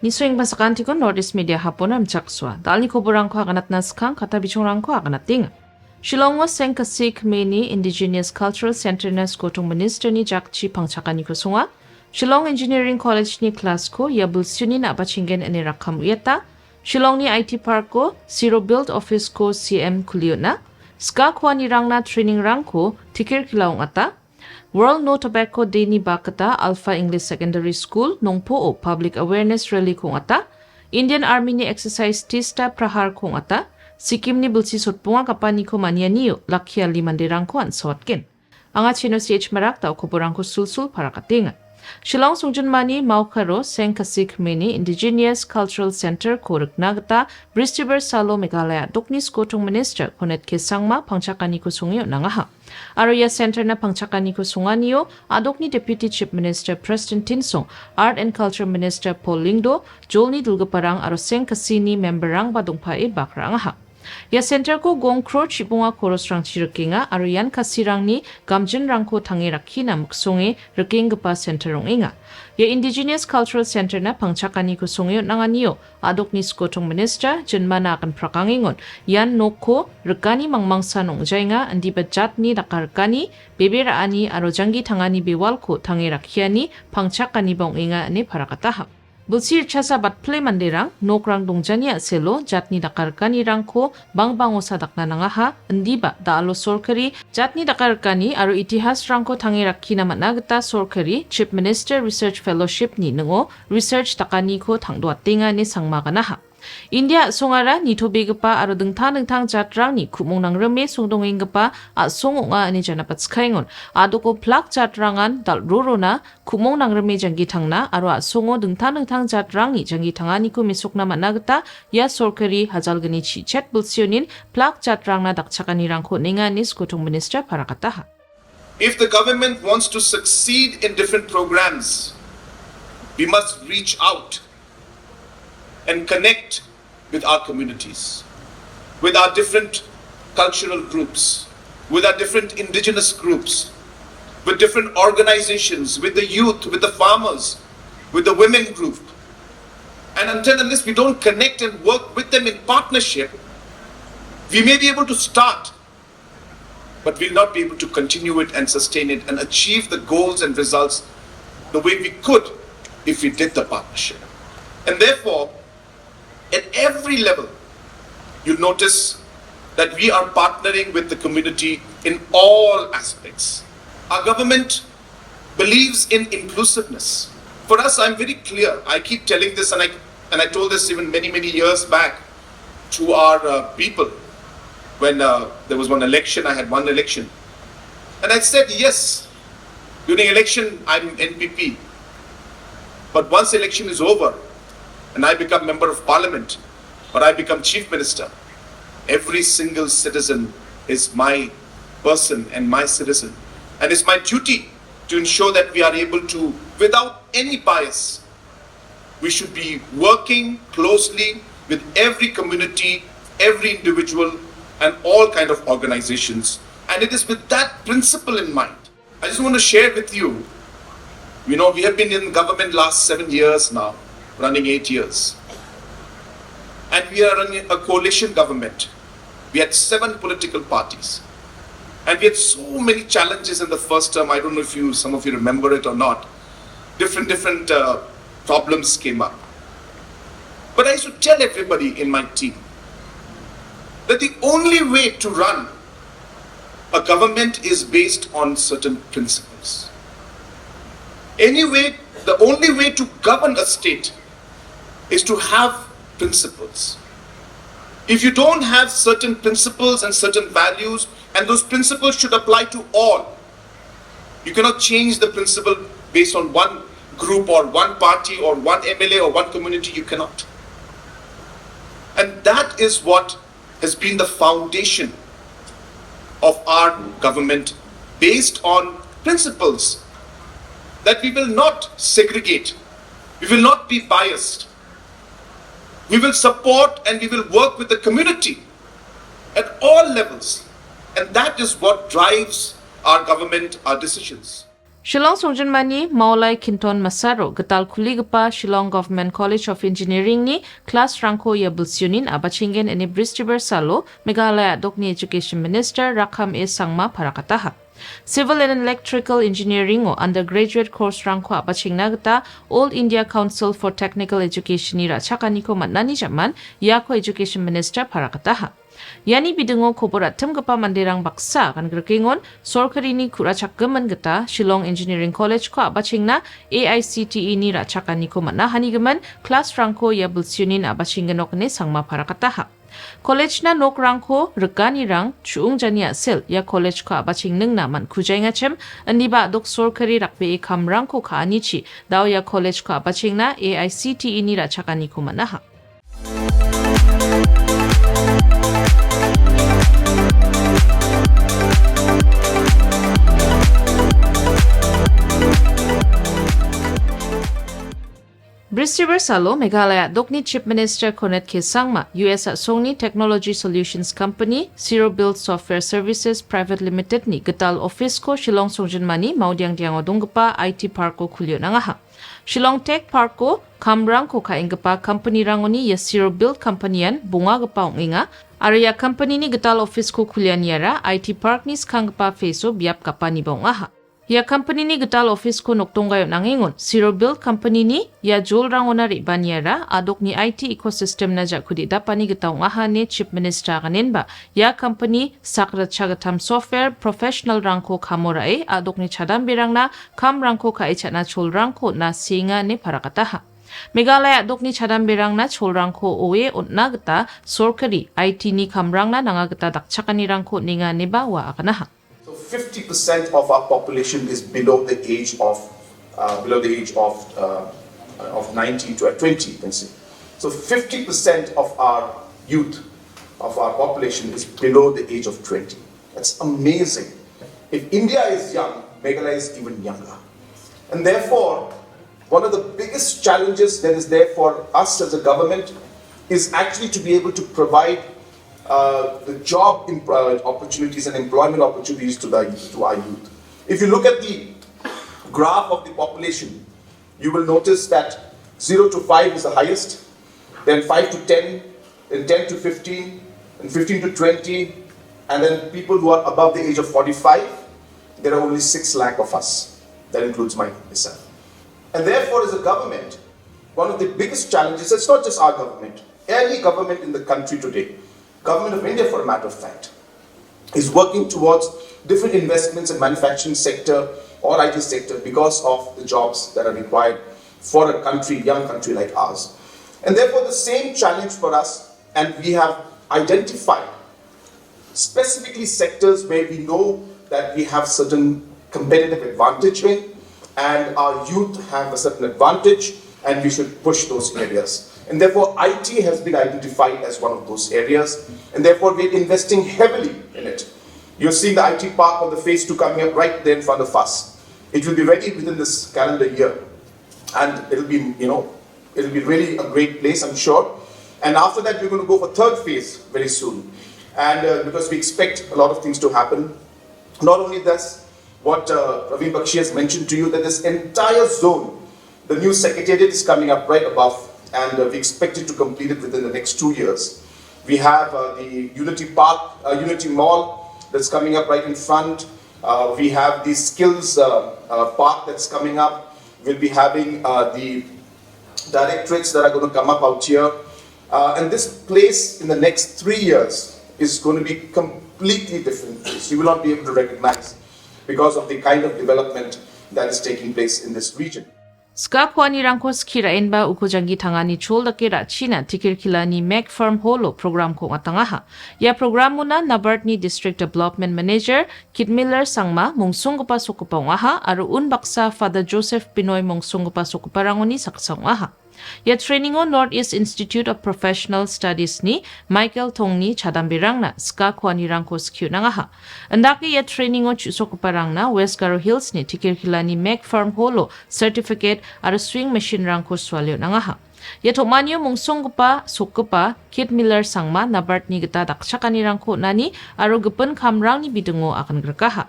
Nisoing ba sakantikon Northeast Media Hub-ona rimchaksoa. Dalni koborrangko aganat naskang kata bichongrangko aganat ting. Shillongwa Sengkasik Meni Indigenous Cultural Center na skotong minister ni jakchi pangchakna ni kusunga. Shillong Engineering College ni class ko yabulsyuni na abachingen ani rakam uyata. Shillong ni IT Park ko Zero Build Office ko CM kuliyo na. Ska kwa ni rang na training rang ko tikir kilaong ata. World No Tobacco Day ni bakata Alpha English Secondary School nongpo o Public Awareness Rally kong ata. Indian Army ni exercise tista prahar kong ata. Sikkim ni bulsi sotpunga kapani ko mania niyo lakya limandirang ko ansawatkin. Anga chino CH marak tao koborrangko sulsul para katinga. Shillong Sungjunmani Maukaro Sengkasik Meni Indigenous Cultural Center Koruk Nagata Bristiber Salo Meghalaya Dokni Skotong Minister Konet Kesangma Pangchakna ko sungyo nangaha. Aroya Center na Pangchakna ko sunganiyo Adokni Deputy Chief Minister Preston Tinsong Art and Culture Minister Paul Lingdo Jolni Dulgaparang aro Sengkasini memberang badungpae bakrangaha. Ya center ko gong kro chibunga korosrang chirakinga aro yan kasirang ni gamjin rangko tangi rakina muksonge rakinggipa center rong inga. Ya Indigenous Cultural Center na pangchakna ko sungyo nanganiyo adok ni skotong minister jenmana akan prakangingon yan noko rekani mangmangsa nong jainga andiba jatni dakarkani beberaani aro jangi tangani bewalko tangi rakiani pangchakna bong inga ane parakatahap. Bulsir chasa batple manderang nokrang dongjania selo jatni dakarkani rangko bangbango sadakna nangaha endiba daalo sorkari jatni dakarkani aro itihas rangko tangi rakina managata sorkari Chief Minister Research Fellowship ni nengo research takani ko tangdoa tinga ni sangmaganaha. India songara nito bagipa aro dingtang jatrang ni kumongnang reme songdongenggipa a songonga ani janabatskaingon adoko plak jatrangan dal rorona kumongnang reme janggitangna aro a songo dingtang jatrang ni janggitangani ko misokna managata ya sorkari hajalgani chichet bulsionin plak jatrangna dakchakanirangko ninga ni skotong minister parakataha. If the government wants to succeed in different programs, we must reach out and connect with our communities, with our different cultural groups, with our different indigenous groups, with different organizations, with the youth, with the farmers, with the women group. And until unless we don't connect and work with them in partnership, we may be able to start, but we'll not be able to continue it and sustain it and achieve the goals and results the way we could if we did the partnership. And therefore, at every level, you'll notice that we are partnering with the community in all aspects. Our government believes in inclusiveness. For us, I'm very clear. I keep telling this, and I told this even many years back to our people when there was one election. I had one election, and I said, yes, during election, I'm NPP. But once election is over, and I become member of parliament, or I become chief minister, every single citizen is my person and my citizen. And it's my duty to ensure that we are able to, without any bias, we should be working closely with every community, every individual, and all kind of organizations. And it is with that principle in mind. I just want to share with you, we have been in government last 7 years now, running 8 years. And we are running a coalition government. We had 7 political parties. And we had so many challenges in the first term. I don't know if some of you remember it or not. Different problems came up. But I used to tell everybody in my team that the only way to run a government is based on certain principles. Anyway, the only way to govern a state is to have principles. If you don't have certain principles and certain values, and those principles should apply to all, you cannot change the principle based on one group or one party or one MLA or one community. You cannot. And that is what has been the foundation of our government, based on principles that we will not segregate, we will not be biased. We will support and we will work with the community at all levels. And that is what drives our government, our decisions. Shillong Songjinmani Maulai Kinton Masaro gital kuligipa Shillong Government College of Engineering ni class rangko ya bulsyunin abachingen ene Bristiber Salo Meghalaya Dokni Education Minister Rakham E Sangma Parakataha. Civil and Electrical Engineering o undergraduate course rangko abachingna gita All India Council for Technical Education ni rachakaniko matnani jaman Yako Education Minister Parakataha. Yani bidungo koborat temgapa manderang baksa kan gerkengon sorkari ni kurachakgeman geta Shillong Engineering College ko abachingna AICTE ni rachakani ko mana hanigeman class rangko ya bulsyunin abachinggenok ne sangma parakataha. College na nok rangko regani rang chuung jania sel ya college ko abaching ningna man kujainga chem aniba dok sorkari rakbe kam rangko ka anichi daw ya college ko abachingna AICTE ni rachakani ko manaha. Bristiber Salo Meghalaya Dokni Chief Minister Konet Kesangma US Sony Technology Solutions Company Zero Build Software Services Private Limited ni gital office ko Shillong Songjinmani maudiang diang odonggepa IT Park ko kulyo nangaha. Shillong Tech Park ko kamrang ko kainggepa company rangoni ya Zero Build Companyan bunga gepa enga area company ni gital office ko kulyan yara IT Park ni skanggepa feso biap kapani bongaha. Ya company ni gital office ko noktonggayo nangingon Zero Build Company ni ya jol rangona ribanyara adok ni IT ecosystem na jakudi dapani gitaw ngaha ni Chief Minister kanin ba ya company sakrat chagatam software professional rangko kamorae adok ni chadam birang na kam rangko kaicha na chol rangko na singa ni parakataha. Meghalaya adok ni chadam birang na chol rangko oe otna gita sorkari IT ni kam rang na nanga gita dakchakani rangko ninga ni ba wa akanaha. 50% of our population is below the age of 19 to 20, you can say. So 50% of our youth, of our population is below the age of 20. That's amazing. If India is young, Meghalaya is even younger. And therefore, one of the biggest challenges that is there for us as a government is actually to be able to provide the job opportunities and employment opportunities to our youth. If you look at the graph of the population, you will notice that 0 to 5 is the highest, then 5 to 10, then 10 to 15, and 15 to 20, and then people who are above the age of 45, there are only 6 lakh of us. That includes myself. And therefore, as a government, one of the biggest challenges, it's not just our government, any government in the country today, Government of India, for a matter of fact, is working towards different investments in manufacturing sector or IT sector because of the jobs that are required for a country, young country like ours. And therefore, the same challenge for us, and we have identified specifically sectors where we know that we have certain competitive advantage in, and our youth have a certain advantage, and we should push those areas. And therefore, IT has been identified as one of those areas, and therefore we're investing heavily in it. You're seeing the IT park of the phase 2 coming up right there in front of us. It will be ready within this calendar year, and it'll be really a great place, I'm sure. And after that, we're going to go for third phase very soon, and because we expect a lot of things to happen. Not only this, what Praveen Bakshi has mentioned to you, that this entire zone, the new secretariat is coming up right above, and we expect it to complete it within the next 2 years. We have the Unity Park, Unity Mall that's coming up right in front. We have the Skills Park that's coming up. We'll be having the directorates that are going to come up out here. And this place in the next 3 years is going to be completely different place. You will not be able to recognize because of the kind of development that is taking place in this region. Ska kwani rangko skira enba ukojangi tangani choldakera China tikirkilani Meg Farm Holo program ko ngatangaha. Ya program muna Nabart ni District Development Manager Kit Miller Sangma mongsonggipa sokupa ngaha aru unbaksa Father Joseph Pinoy mongsonggipa sokupa rangoni saksangaha. Ya training on Northeast Institute of Professional Studies ni Michael Tongni chadambirang na ska kwani rangko skyu nangaha. Andaki ya training on chusokuparang na West Garo Hills ni tikirkilani Meg Farm Holo certificate aru swing machine rangko swalyo nangaha. Ya thokmanio mongsonggipa, sokgipa, kit miller sangma nabartni gita dakchakanirangko nani aro gipin kamrangni bidengo akan gerkaha.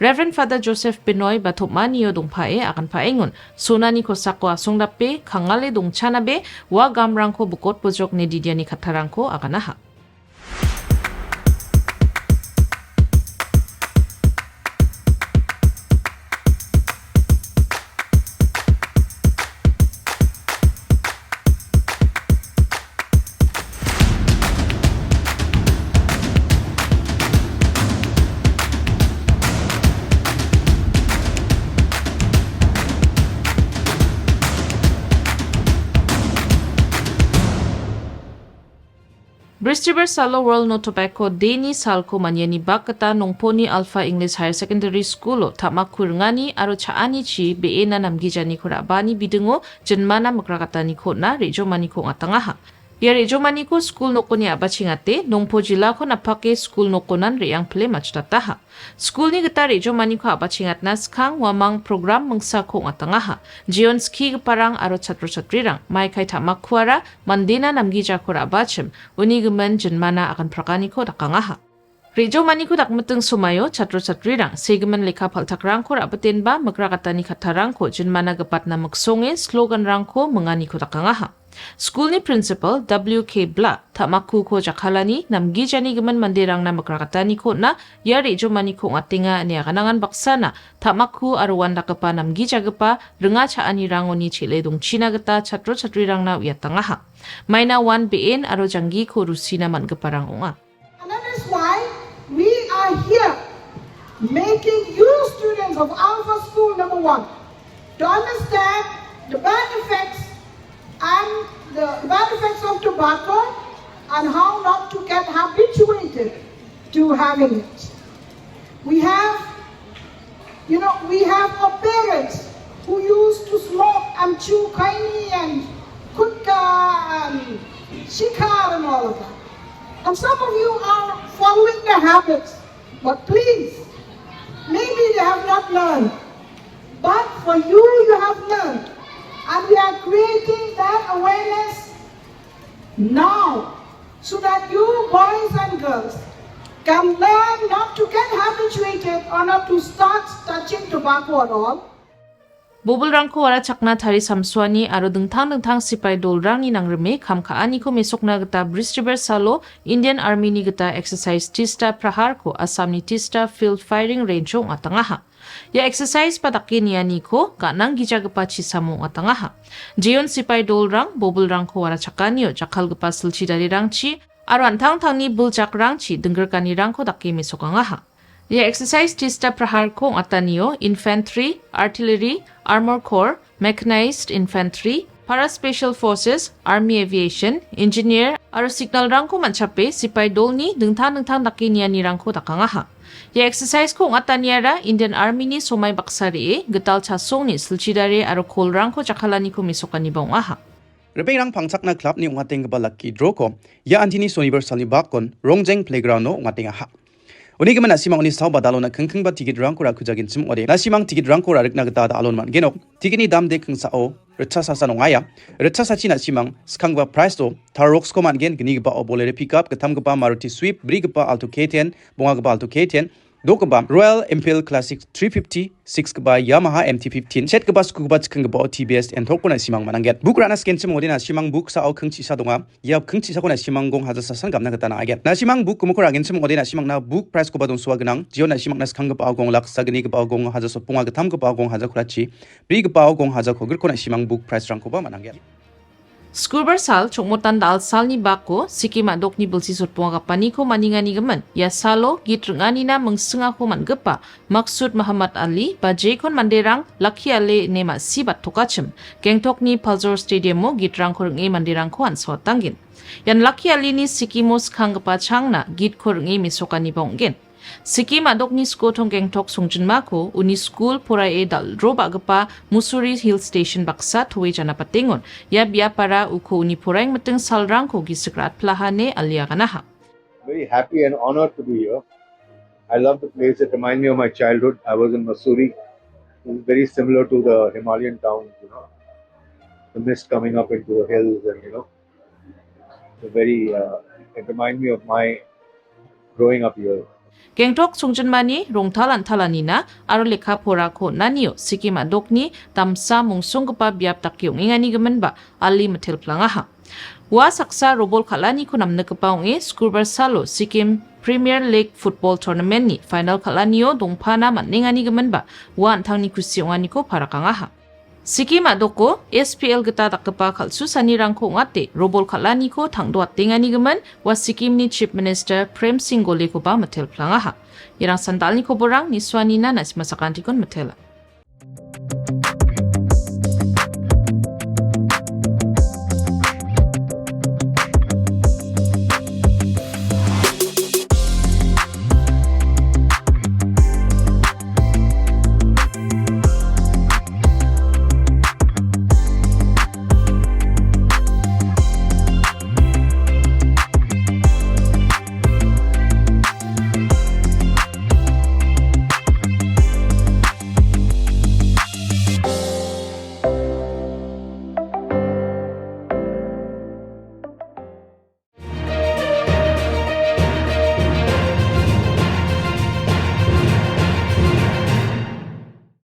Reverend Father Joseph Benoy ba thokmanio dongpae akan paengun sonani kosako asongdape kangale dongchanabe wa gamrangko bukot bojok nedidiani katarangko akan aha. Bristiber Salo World No Tobacco Deni Salko Manyani Bakata Nongponi Alpha English Higher Secondary School Tamakkurngani aro anichi beena namgijani kurabani bidengo jenmana makrakatani kona rejomani ko ngatangaha. Ya rejomani ko school nokoni abachingate Nongpo jila ko napake school nokonan reyang ple machdataha. School ni geta rejomani ko abachingat naskang wamang program mengsa ko ngatangaha. Jion ski parang aro chatro-chatrirang mai kai tamakkuara mandena namgija ko abachem unigemen jenmana akan prakani ko dakangaha. Rejomani ko dakmeteng sumayo chatro-chatrirang segemen leka paltakrang ko abaten ba magrakatani katarang ko jenmana gepat na magsonge slogan rangko mengani ko dakangaha. School ni principal W.K. Bla tamakku ko jakhalani namgijani gemen mandirang na makrakatani ko na ya rejomani ko ngatinga ni akanangan baksana tamakku arwan dakapa namgijagepa renga chaani rangoni chile dong China geta chatro chatrirang na uyatangaha. Maina wan bein aro janggi ko rusina man geparang onga. And that is why we are here making you students of Alpha School number 1 to understand the bad effects and the bad effects of tobacco and how not to get habituated to having it. We have our parents who used to smoke and chew kaini and kutka and shikar and all of that. And some of you are following the habits, but please, maybe they have not learned. But for you, you have learned. And we are creating that awareness now so that you boys and girls can learn not to get habituated or not to start touching tobacco at all. Bobolrangko wara chakna thari samsuani aro dingtang sipai dolrangni nangreme kamkaani ko mesokna geta Bristiber Salo Indian Army ni geta exercise tista prahar ko Assam ni tista field firing range ngatangaha. Ya exercise padaki niyani ko kanang gijagepa chisamo ngatangaha. Jion sipai dolrang bobolrangko wara chakaniyo jakal gepa silchidari rangchi aro antang tangni buljak rangchi denggerkani rangko daki mesokangaha. Ya exercise tista prahar ko ngataniyo infantry, artillery, armor corps, mechanized infantry, paraspecial forces, army aviation, engineer, aro signal rangko manchape sipai dolni dingtang daki niyani rangko dakangaha. Ya exercise ko ngataniara Indian Army ni somai baksari gital chasong ni silchidare aro kol rangko jakhalani ko mesokani bongaha. Repeirang pangchakna club ni ungateng lucky draw ko ya antini universal ni bakon rongjeng playground no ungateng ha. Unigeman na simang ni saw badalo na kengkeng ba ticket rang ko ra kujagin sim ode na simang ticket rang ko ra rikna gata da alon man genok ticket ni dam de keng sao recha sa sa nongaya recha sa china simang skang ba price to tarox ko man gen gni ba obole pickup gatam ba Maruti Swift brig ba Alto K10 bonga ba Alto K10 Dokba Royal Enfield Classic 350 6 ba Yamaha MT-15 set ba skuba chkeng ba TBS and thokpona simang mananget book rana scan chim odina simang book sa au khengchi sa donga ya khengchi sa kona simang gong haja sa san gamna gata na aget na simang book kumukor agin chim odina simang na book price ko ba dong suwa gnang jio na simang na skang ba gong lak sagni ba gong haja so punga gatam ba gong haja khurachi brig ba gong haja khogir kona simang book price rang ko ba mananget Scuba sal chokmotan dal sal ni bako sikima dokni bulsi sutpunga kapani ko maningani gemen ya salo gitrengani na mengsenga ko mangepa maksud Muhammad Ali bajai kon manderang laki ale nema sibat tokachem gengtok ni Palzor Stadium mo gitrang korngi manderang ko anso tangin yan laki ali ni sikimos kanggepa changna git korngi misokani bonggen Sikkim adokni sko tong gengtok songjinma ko uni school porae dal roba gepa Mussoorie Hill Station baksa tuwe jana patingon ya bia para uko uni poraeng meteng salrang ko gisikrat plahane alia kanaha. Very happy and honored to be here. I love the place. It reminds me of my childhood. I was in Mussoorie. It's very similar to the Himalayan towns, the mist coming up into the hills, and it reminds me of my growing up years. Gengtok sungjanmani rongtalan talanina aro lekha pora ko nanio Sikkim dokni tamsa mongsonggipa biap takyong ingani gemenba ali metel plangaha. Wa saksa robol kalani ko namnekpa onge scuba salo Sikkim Premier League Football Tournament ni final kalanio dongpana manningani gemenba wa antangni kusiongani ko parakangaha. Sikkim doko SPL geta takkepa kalsu sanirangko ngate robol kalani ko tangdoat tingani gemen wa Sikkim ni Chief Minister Prem Singh Gole ko ba metel plangaha. Irang sandal ni koborrang niswanina na sakantikon metela.